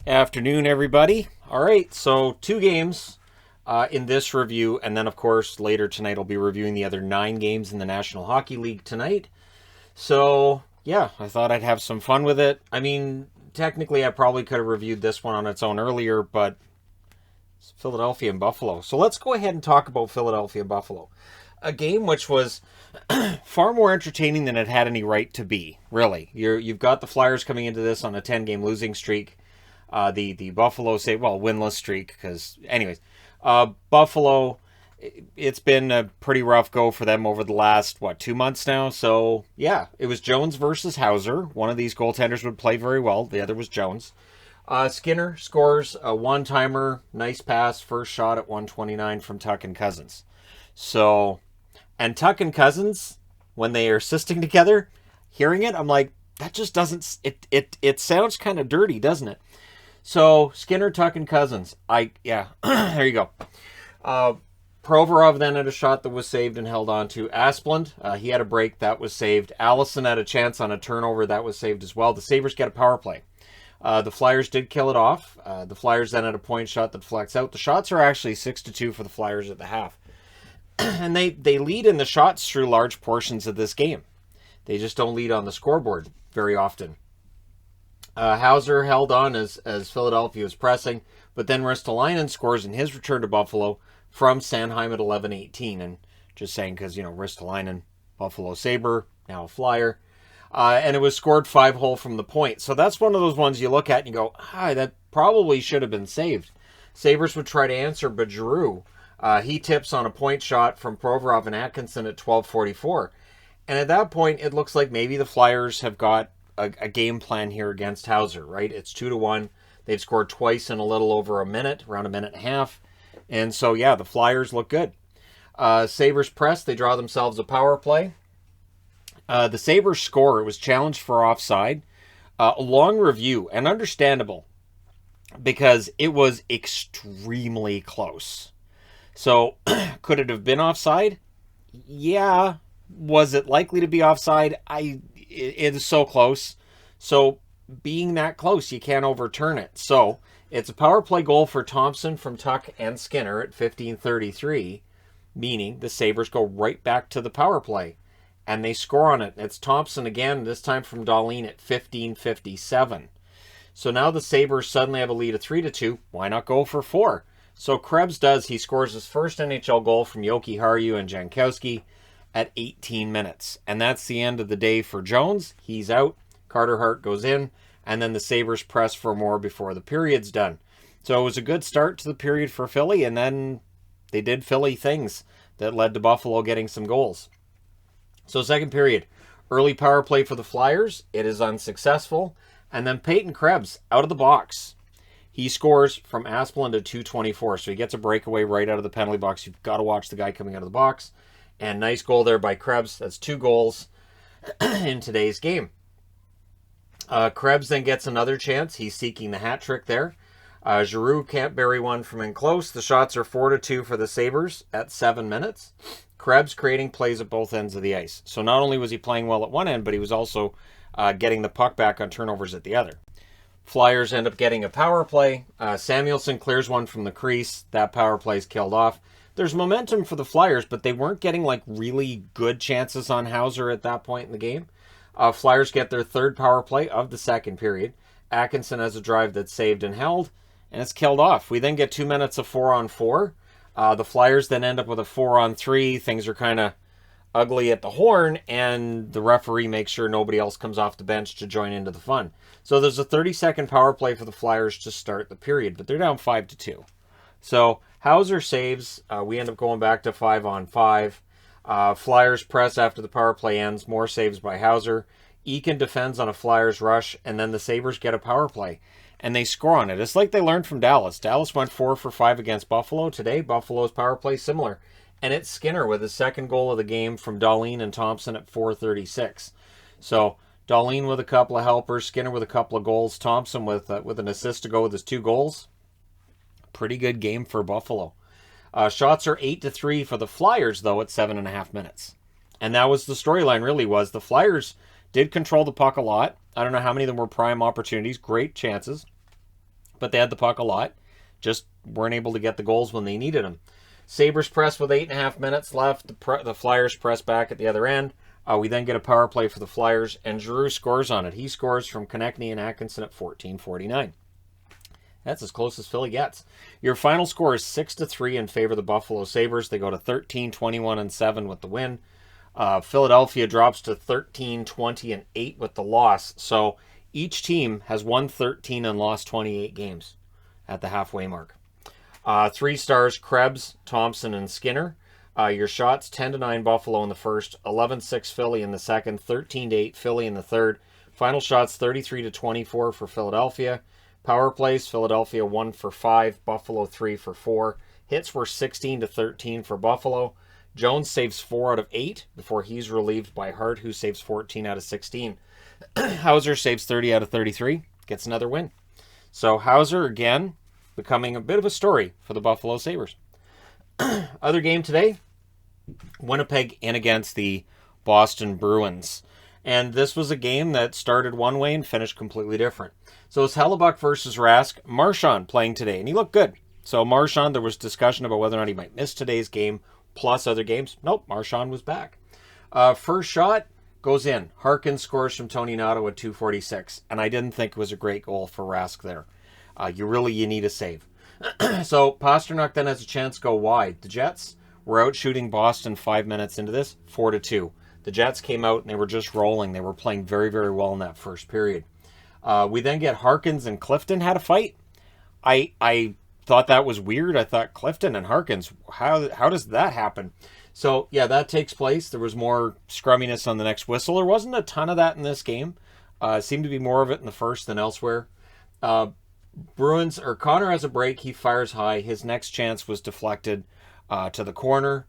Afternoon, everybody. All right, so 2 games in this review, and then, of course, later tonight I'll be reviewing the other 9 games in the National Hockey League tonight. So, yeah, I thought I'd have some fun with it. I mean, technically, I probably could have reviewed this one on its own earlier, but it's Philadelphia and Buffalo. So let's go ahead and talk about Philadelphia and Buffalo. A game which was far more entertaining than it had any right to be, really. You've got the Flyers coming into this on a 10-game losing streak. The Buffalo say, well, winless streak, because anyways, Buffalo, it's been a pretty rough go for them over the last, 2 months now. So yeah, it was Jones versus Hauser. One of these goaltenders would play very well. The other was Jones. Skinner scores a one-timer, nice pass, first shot at 129 from Tuck and Cousins. So, and Tuck and Cousins, when they are assisting together, hearing it, I'm like, that just doesn't, it sounds kind of dirty, doesn't it? So, Skinner, Tuck, and Cousins. There you go. Provorov then had a shot that was saved and held on to. Asplund, he had a break that was saved. Allison had a chance on a turnover that was saved as well. The Sabres get a power play. The Flyers did kill it off. The Flyers then had a point shot that flex out. The shots are actually 6-2 for the Flyers at the half. And they lead in the shots through large portions of this game. They just don't lead on the scoreboard very often. Hauser held on as Philadelphia was pressing, but then Ristolainen scores in his return to Buffalo from Sanheim at 11-18. And just saying because, Ristolainen, Buffalo Sabre, now a Flyer. And it was scored 5-hole from the point. So that's one of those ones you look at and you go, that probably should have been saved. Sabres would try to answer, but Giroux, he tips on a point shot from Provorov and Atkinson at 12:44. And at that point, it looks like maybe the Flyers have got a game plan here against Hauser, right? It's 2-1. They've scored twice in a little over a minute, around a minute and a half. And so, yeah, the Flyers look good. Sabres press. They draw themselves a power play. The Sabres score. It was challenged for offside. A long review, and understandable, because it was extremely close. So, could it have been offside? Yeah. Was it likely to be offside? It is so close. So, being that close, you can't overturn it. So, it's a power play goal for Thompson from Tuck and Skinner at 15:33, meaning the Sabres go right back to the power play, and they score on it. It's Thompson again, this time from Dahlin at 15:57. So now the Sabres suddenly have a lead of 3-2. Why not go for 4? So Krebs does. He scores his first NHL goal from Yoki Haru and Jankowski at 18 minutes. And that's the end of the day for Jones. He's out. Carter Hart goes in. And then the Sabres press for more before the period's done. So it was a good start to the period for Philly. And then they did Philly things that led to Buffalo getting some goals. So second period. Early power play for the Flyers. It is unsuccessful. And then Peyton Krebs out of the box. He scores from Asplund at 2:24. So he gets a breakaway right out of the penalty box. You've got to watch the guy coming out of the box. And nice goal there by Krebs. That's 2 goals in today's game. Krebs then gets another chance. He's seeking the hat trick there. Giroux can't bury one from in close. The shots are 4-2 for the Sabres at 7 minutes. Krebs creating plays at both ends of the ice. So not only was he playing well at one end, but he was also getting the puck back on turnovers at the other. Flyers end up getting a power play. Samuelsson clears one from the crease. That power play is killed off. There's momentum for the Flyers, but they weren't getting really good chances on Hauser at that point in the game. Flyers get their third power play of the second period. Atkinson has a drive that's saved and held, and it's killed off. We then get 2 minutes of 4-on-4. The Flyers then end up with a 4-on-3. Things are kind of ugly at the horn, and the referee makes sure nobody else comes off the bench to join into the fun. So there's a 30-second power play for the Flyers to start the period, but they're down 5-2. So Hauser saves. We end up going back to 5-on-5. Flyers press after the power play ends. More saves by Hauser. Eakin defends on a Flyers rush, and then the Sabres get a power play, and they score on it. It's like they learned from Dallas. Dallas went 4 for 5 against Buffalo. Today, Buffalo's power play similar. And it's Skinner with his second goal of the game from Dahlin and Thompson at 4:36. So Dahlin with a couple of helpers, Skinner with a couple of goals, Thompson with an assist to go with his 2 goals. Pretty good game for Buffalo. Shots are 8-3 for the Flyers, though, at 7.5 minutes. And that was the storyline, really, was the Flyers did control the puck a lot. I don't know how many of them were prime opportunities, great chances. but they had the puck a lot. Just weren't able to get the goals when they needed them. Sabres press with 8.5 minutes left. The Flyers press back at the other end. We then get a power play for the Flyers, and Giroux scores on it. He scores from Konechny and Atkinson at 14:49. That's as close as Philly gets. Your final score is 6-3 in favor of the Buffalo Sabres. They go to 13-21-7 with the win. Philadelphia drops to 13-20-8 with the loss. So each team has won 13 and lost 28 games at the halfway mark. 3 stars, Krebs, Thompson, and Skinner. Your shots, 10-9 Buffalo in the first, 11-6 Philly in the second, 13-8 Philly in the third. Final shots, 33-24 for Philadelphia. Power plays, Philadelphia 1 for 5, Buffalo 3 for 4. Hits were 16-13 for Buffalo. Jones saves 4 out of 8 before he's relieved by Hart, who saves 14 out of 16. Hauser saves 30 out of 33, gets another win. So Hauser, again, becoming a bit of a story for the Buffalo Sabres. Other game today, Winnipeg in against the Boston Bruins. And this was a game that started one way and finished completely different. So it's Hellebuck versus Rask. Marchand playing today, and he looked good. So Marchand, there was discussion about whether or not he might miss today's game, plus other games. Nope, Marchand was back. First shot goes in. Harkins scores from Tony Nato at 2:46. And I didn't think it was a great goal for Rask there. You need a save. So Pasternak then has a chance to go wide. The Jets were out shooting Boston 5 minutes into this, 4-2. The Jets came out and they were just rolling. They were playing very, very well in that first period. We then get Harkins and Clifton had a fight. I thought that was weird. I thought Clifton and Harkins, how does that happen? So, yeah, that takes place. There was more scrumminess on the next whistle. There wasn't a ton of that in this game. Seemed to be more of it in the first than elsewhere. Connor has a break. He fires high. His next chance was deflected to the corner.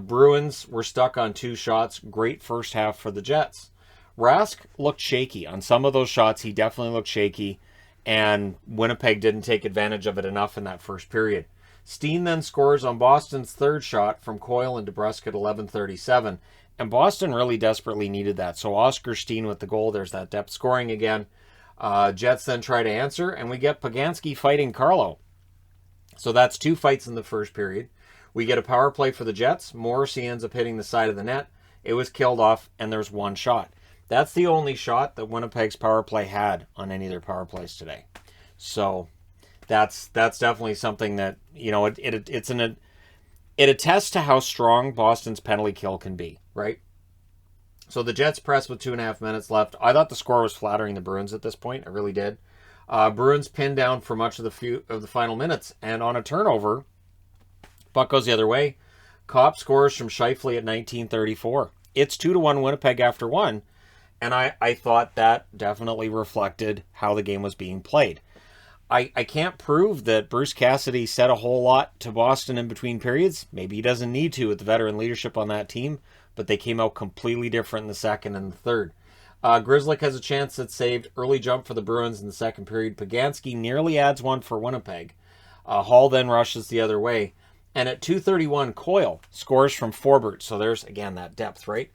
Bruins were stuck on 2 shots. Great first half for the Jets. Rask looked shaky. On some of those shots, he definitely looked shaky, and Winnipeg didn't take advantage of it enough in that first period. Steen then scores on Boston's third shot from Coyle and DeBrusk at 11:37, and Boston really desperately needed that. So Oscar Steen with the goal. There's that depth scoring again. Jets then try to answer, and we get Poganski fighting Carlo. So that's 2 fights in the first period. We get a power play for the Jets. Morrissey ends up hitting the side of the net. It was killed off, and there's 1 shot. That's the only shot that Winnipeg's power play had on any of their power plays today. So that's definitely something that, it attests to how strong Boston's penalty kill can be, right? So the Jets press with 2.5 minutes left. I thought the score was flattering the Bruins at this point. I really did. Bruins pinned down for much of the final minutes, and on a turnover, puck goes the other way. Kopp scores from Scheifele at 19:34. It's 2-1 Winnipeg after 1. And I thought that definitely reflected how the game was being played. I can't prove that Bruce Cassidy said a whole lot to Boston in between periods. Maybe he doesn't need to with the veteran leadership on that team, but they came out completely different in the second and the third. Grzelcyk has a chance that's saved. Early jump for the Bruins in the second period. Poganski nearly adds 1 for Winnipeg. Hall then rushes the other way. And at 2:31, Coyle scores from Forbert. So there's, again, that depth, right?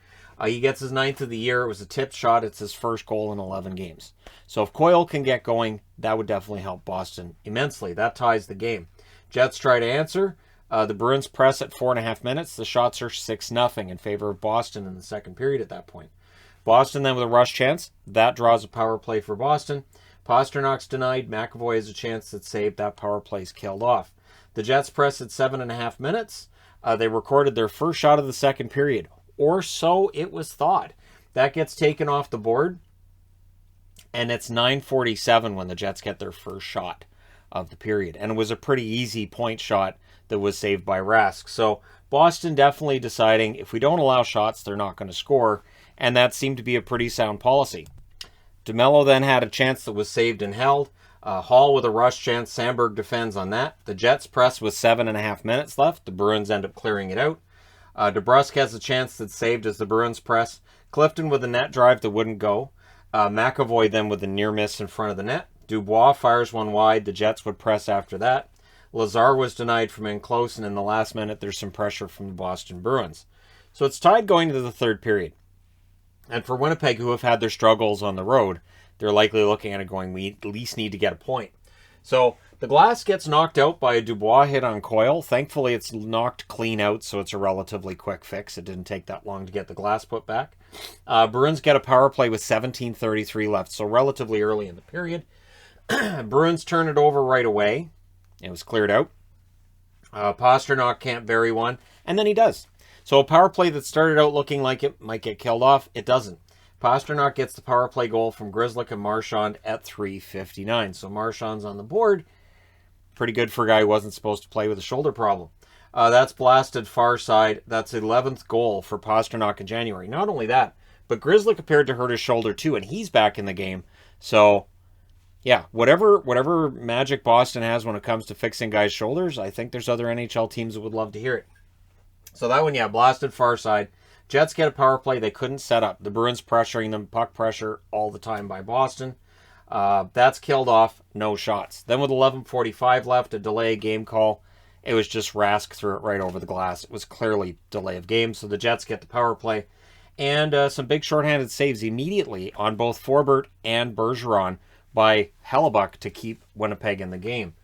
He gets his 9th of the year. It was a tipped shot. It's his first goal in 11 games. So if Coyle can get going, that would definitely help Boston immensely. That ties the game. Jets try to answer. The Bruins press at 4.5 minutes. The shots are 6-0 in favor of Boston in the second period at that point. Boston then with a rush chance. That draws a power play for Boston. Pasternak's denied. McAvoy has a chance that's saved. That power play's killed off. The Jets press at 7.5 minutes. They recorded their first shot of the second period. Or so it was thought. That gets taken off the board. And it's 9:47 when the Jets get their first shot of the period. And it was a pretty easy point shot that was saved by Rask. So Boston definitely deciding if we don't allow shots, they're not going to score. And that seemed to be a pretty sound policy. DeMello then had a chance that was saved and held. Hall with a rush chance. Sandberg defends on that. The Jets press with 7.5 minutes left. The Bruins end up clearing it out. DeBrusk has a chance that's saved as the Bruins press. Clifton with a net drive that wouldn't go. McAvoy then with a near miss in front of the net. Dubois fires one wide. The Jets would press after that. Lazar was denied from in close, and in the last minute there's some pressure from the Boston Bruins. So it's tied going into the third period. And for Winnipeg, who have had their struggles on the road, they're likely looking at it going, we at least need to get a point. So the glass gets knocked out by a Dubois hit on Coyle. Thankfully, it's knocked clean out, so it's a relatively quick fix. It didn't take that long to get the glass put back. Bruins get a power play with 17:33 left, so relatively early in the period. Bruins turn it over right away. It was cleared out. Pastrnak can't bury one, and then he does. So a power play that started out looking like it might get killed off, it doesn't. Pastrnak gets the power play goal from Grzelcyk and Marchand at 3:59. So Marchand's on the board. Pretty good for a guy who wasn't supposed to play with a shoulder problem. That's blasted far side. That's 11th goal for Pastrnak in January. Not only that, but Grzelcyk appeared to hurt his shoulder too, and he's back in the game. So, yeah, whatever magic Boston has when it comes to fixing guys' shoulders, I think there's other NHL teams that would love to hear it. So that one, yeah, blasted far side. Jets get a power play they couldn't set up. The Bruins pressuring them, puck pressure all the time by Boston. That's killed off, no shots. Then with 11:45 left, a delay game call. It was just Rask threw it right over the glass. It was clearly delay of game, so the Jets get the power play. And some big shorthanded saves immediately on both Forbert and Bergeron by Hellebuck to keep Winnipeg in the game.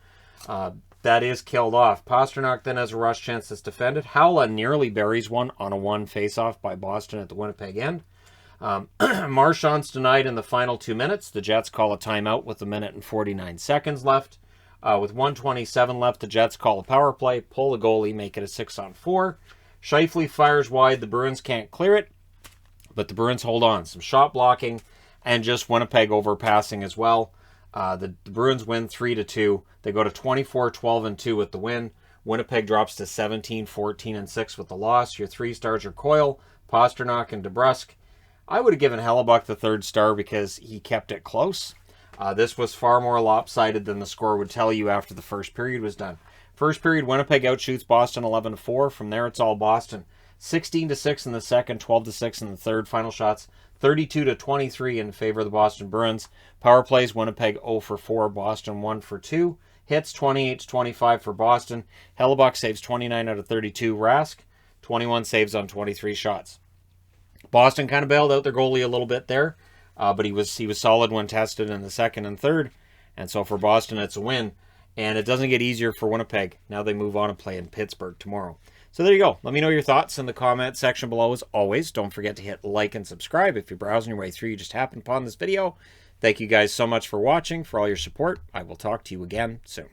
That is killed off. Pastrnak then has a rush chance that's defended. Howla nearly buries one on a one face-off by Boston at the Winnipeg end. Marchand's denied in the final 2 minutes. The Jets call a timeout with 1:49 left. With 1:27 left, the Jets call a power play, pull the goalie, make it a 6-on-4. Scheifele fires wide. The Bruins can't clear it, but the Bruins hold on. Some shot blocking and just Winnipeg overpassing as well. The Bruins win 3-2. They go to 24-12-2 with the win. Winnipeg drops to 17-14-6 with the loss. Your 3 stars are Coyle, Pastrnak, and DeBrusk. I would have given Hellebuck the 3rd star because he kept it close. This was far more lopsided than the score would tell you after the first period was done. First period, Winnipeg outshoots Boston 11-4. From there, it's all Boston. 16-6 in the second, 12-6 in the third. Final shots, 32-23 in favor of the Boston Bruins. Power plays, Winnipeg 0-4, Boston 1-2. Hits, 28-25 for Boston. Hellebuck saves 29 out of 32. Rask, 21 saves on 23 shots. Boston kind of bailed out their goalie a little bit there, but he was solid when tested in the second and third. And so for Boston, it's a win. And it doesn't get easier for Winnipeg. Now they move on and play in Pittsburgh tomorrow. So there you go. Let me know your thoughts in the comment section below. As always, don't forget to hit like and subscribe. If you're browsing your way through, you just happened upon this video. Thank you guys so much for watching, for all your support. I will talk to you again soon.